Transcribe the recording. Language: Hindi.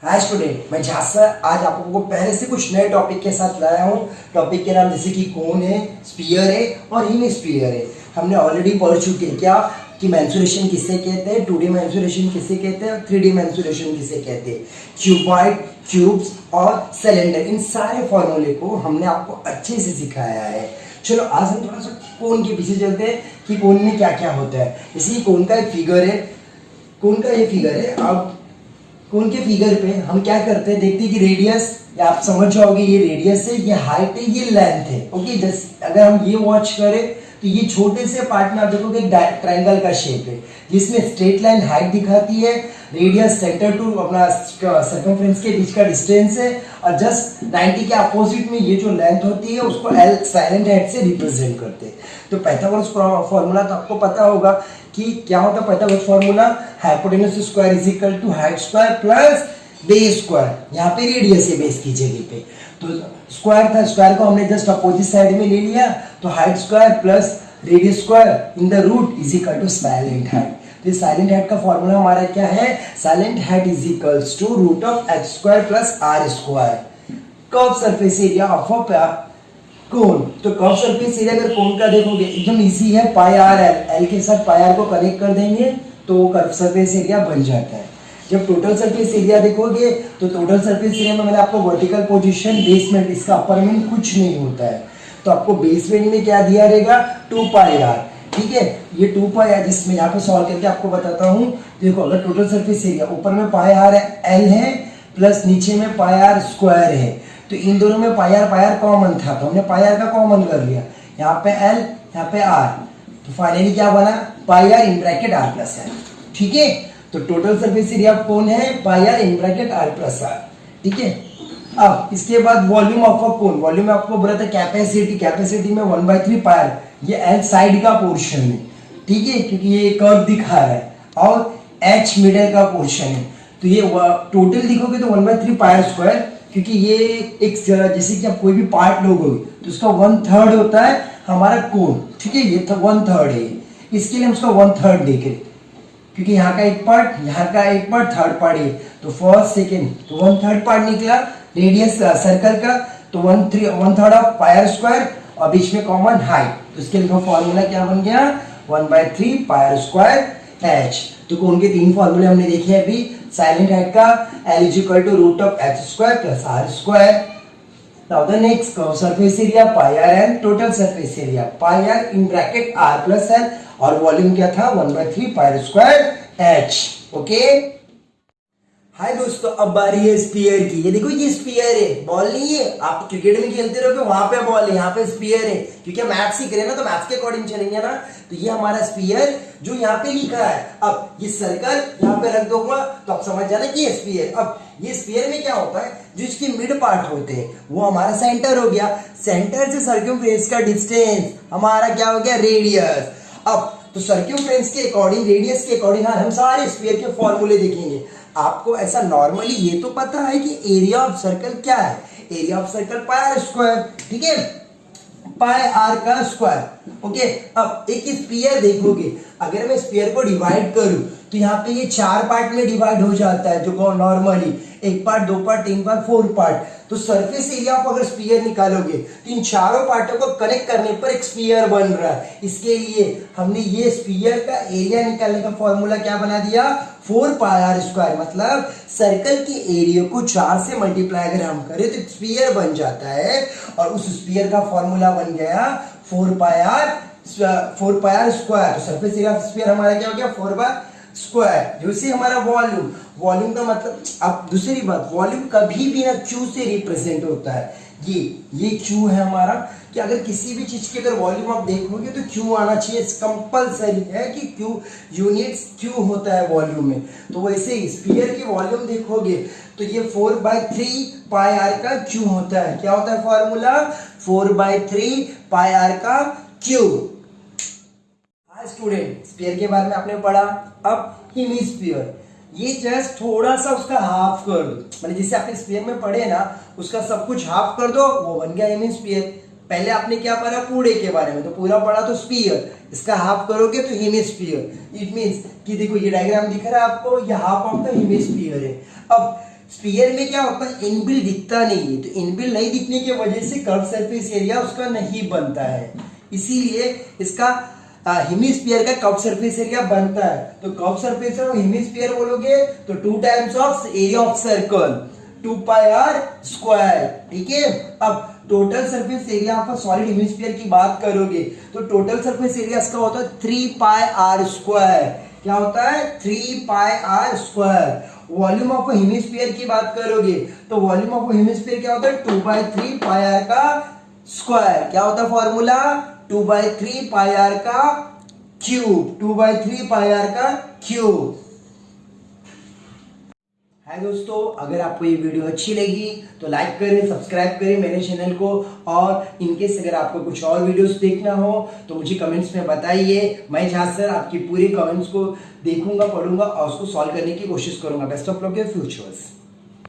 हाय स्टूडेंट, मैं झांसा आज आप लोगों को पहले से कुछ नए टॉपिक के साथ लाया हूँ। टॉपिक के नाम जैसे कि कोन है, स्फीयर है और हेमिस्फीयर है। हमने ऑलरेडी पढ़ चुके हैं क्या कि मेंसुरेशन किसे कहते हैं, 2D मेंसुरेशन किसे कहते हैं और 3D मेंसुरेशन किसे कहते हैं। क्यूबॉइड, क्यूब्स और सिलेंडर, इन सारे फॉर्मूले को हमने आपको अच्छे से सिखाया है। चलो आज हम थोड़ा सा कोन के पीछे चलते हैं कि कोन में क्या क्या होता है। इसी कोन का एक फिगर है, कोन का ये फिगर है। अब कोन के फिगर पे हम क्या करते हैं, देखते हैं कि रेडियस, या आप समझ जाओगे ये रेडियस है, ये हाइट है, ये लेंथ है। ओके, जैसे अगर हम ये वॉच करें तो ये छोटे से पार्ट में आप देखोगे ट्रायंगल का शेप है जिसमें स्ट्रेट लाइन हाइट दिखाती है, रेडियस सेंटर टू अपना सर्कमफ्रेंस के बीच का डिस्टेंस है, और जस्ट 90 के अपोजिट में ये जो लेंथ होती है उसको एल साइलेंट हेड से रिप्रेजेंट करते हैं। तो पाइथागोरस फॉर्मूला तो आपको पता होगा कि क्या होता है Pythagoras formula, hypotenuse square is equal to height square plus base square. यहाँ पे रेडियस है बेस की जगह पे, तो स्क्वायर था, स्क्वायर को हमने जस्ट अपोजिट साइड में ले लिया, तो height square plus radius square in the root is equal to slant height. तो साइलेंट हाइट का फॉर्मूला हमारा क्या है, slant height is equals to root of H square plus R square. Curve surface area of a cone, तो कर्व सरफेस एरिया अगर कोन का देखोगे एकदम इजी है, पाई आर एल, एल के साथ पाई आर को कनेक्ट कर देंगे तो कर्व सरफेस एरिया बन जाता है। जब टोटल सरफेस एरिया देखोगे तो टोटल सरफेस एरिया में मैंने आपको वर्टिकल पोजीशन, बेसमेंट, इसका अपर में कुछ नहीं होता है, तो आपको बेसमेंट में क्या दिया रहेगा, 2 पाई आर। ठीक है, ये 2 पाई आर जिसमें यहाँ पे सॉल्व करके आपको बताता हूँ। देखो अगर टोटल सरफेस एरिया ऊपर में पाई आर एल है प्लस नीचे में पाई आर स्क्वायर है, तो इन दोनों में पाई आर कॉमन था, तो हमने पाई आर का कॉमन कर लिया, यहाँ पे एल यहाँ पे आर, तो फाइनली क्या बना, pi R in bracket R plus L. ठीक है, तो टोटल सरफेस एरिया कौन है, pi R in bracket R plus R. ठीक है, अब इसके बाद volume of a cone, volume में आपको बोला था कैपेसिटी, कैपेसिटी में 1/3 पाई आर, ये एल साइड का पोर्शन है। ठीक है, क्योंकि ये कर्व दिखा रहा है, और एच मिडल का पोर्शन है, तो ये टोटल देखोगे तो 1/3 पाई आर स्क्वायर, क्योंकि ये एक जैसे कि आप कोई भी पार्ट लोगे तो उसका 1/3 होता है हमारा कोन। ठीक है, ये 1/3 है, इसके लिए हम उसका 1/3 देख रहे, क्योंकि यहाँ का एक पार्ट, यहाँ का एक पार्ट, थर्ड पार्ट है, तो फर्स्ट सेकेंड, तो 1/3 पार्ट निकला रेडियस सर्कल का, तो 1/3 ऑफ पाई आर स्क्वायर, और बीच में कॉमन हाइट, तो इसके लिए फॉर्मूला क्या बन गया, 1/3 पाई आर स्क्वायर एच। तो कोन के 3 फॉर्मूले हमने देखे हैं अभी। साइलेंट हाइट का L is equal to root of H square plus R square. Now the next, curve surface area pi R L, total surface area pi R in bracket R plus L, और वॉल्यूम क्या था, 1/3 pi R square H. Okay, hi दोस्तों, अब बारी है स्पीयर की। ये देखो ये स्पीयर है, बॉल नहीं है। आप क्रिकेट में खेलते रहोगे वहां पे बॉल है, यहाँ पे स्पीयर है, क्योंकि मैथ्स सीख रहे हैं ना, तो मैथ्स के अकॉर्डिंग चलेंगे ना। तो ये हमारा स्पीयर जो यहाँ पे लिखा है, अब ये सर्कल यहाँ पे रख दूंगा तो आप समझ जाना कि ये स्पीयर। अब ये स्पीयर में क्या होता है, जो इसके मिड पार्ट होते हैं वो हमारा सेंटर हो गया, सेंटर से सर्कमफ्रेंस का डिस्टेंस हमारा क्या हो गया, रेडियस। अब तो सर्कमफ्रेंस के अकॉर्डिंग, रेडियस के अकॉर्डिंग हम सारे स्फीयर के फॉर्मूले देखेंगे। आपको ऐसा नॉर्मली ये तो पता है कि एरिया ऑफ सर्कल क्या है, area of circle pi R square. ठीक है, पाई आर का स्क्वायर। ओके, अब एक स्फीयर देखोगे, अगर मैं स्फीयर को डिवाइड करूं तो यहाँ पे ये 4 पार्ट में डिवाइड हो जाता है, जो normally 1 part, 2 part, 3 part, 4 part. तो सरफेस एरिया को अगर स्फीयर निकालोगे तो इन चारों पार्टों को कनेक्ट करने पर एक स्फीयर बन रहा है। इसके लिए हमने ये स्फीयर का एरिया निकालने का फॉर्मूला क्या बना दिया, 4 पाई आर स्क्वायर। मतलब सर्कल के एरिया को 4 से मल्टीप्लाई अगर हम करें तो स्फीयर बन जाता है, और उस स्फीयर का फॉर्मूला बन गया 4 pi R square. Surface area of sphere हमारा क्या हो गया, 4 पाई स्क्वायर। जैसे हमारा वॉल्यूम, वॉल्यूम का मतलब, अब दूसरी बात, वॉल्यूम कभी भी ना क्यू से रिप्रेजेंट होता है। ये क्यू है हमारा, कि अगर किसी भी चीज की अगर वॉल्यूम आप देखोगे तो क्यू आना चाहिए, कंपलसरी है कि क्यू यूनिट्स क्यू होता है वॉल्यूम में। तो वैसे ही स्फीयर की वॉल्यूम देखोगे तो ये 4/3 पाई आर का क्यू होता है। क्या होता है फॉर्मूला, 4/3 पाई आर का क्यू। स्टूडेंट, स्फीयर के बारे में आपने पढ़ा। अब हेमिस्फीयर, ये जस्ट थोड़ा सा उसका हाफ कर दो, मतलब जैसे आपने स्फीयर में पढ़े ना, उसका सब कुछ हाफ कर दो, वो बन गया हेमिस्फीयर। पहले आपने क्या पढ़ा, पूरे के बारे में, तो पूरा पढ़ा तो स्फीयर, इसका हाफ करोगे तो हेमिस्फीयर। इट मींस कि देखो ये डायग्राम दिख रहा है आपको, ये हाफ ऑफ द हेमिस्फीयर है। अब स्फीयर में क्या होता है, इनबिल्ट दिखता नहीं है, तो इनबिल्ट नहीं दिखने की वजह से कर्व सरफेस एरिया उसका नहीं बनता है, इसीलिए इसका हेमिस्फीयर का कर्व सरफेस एरिया बनता है। तो कर्व सरफेस और हेमिस्फीयर बोलोगे तो 2 times of area of circle 2 pi R square, ठीक है। अब total surface area of solid hemisphere की बात करोगे तो टोटल सरफेस एरिया इसका होता है 3 पाई आर स्क्वायर। क्या होता है, 3 pi R square. Volume of hemisphere की बात करोगे तो वॉल्यूम ऑफ हेमिस्फीयर क्या होता है, 2/3 पाई आर का स्क्वायर। क्या होता है फॉर्मूला, 2/3 पाई आर का क्यूब, 2/3 पाई आर का क्यूब। हाय दोस्तों, अगर आपको ये वीडियो अच्छी लगी तो लाइक करें, सब्सक्राइब करें मेरे चैनल को, और इनकेस अगर आपको कुछ और वीडियोस देखना हो तो मुझे कमेंट्स में बताइए। मैं सर आपकी पूरी कमेंट्स को देखूंगा, पढ़ूंगा और उसको सॉल्व करने की कोशिश करूंगा। Best of luck your futures.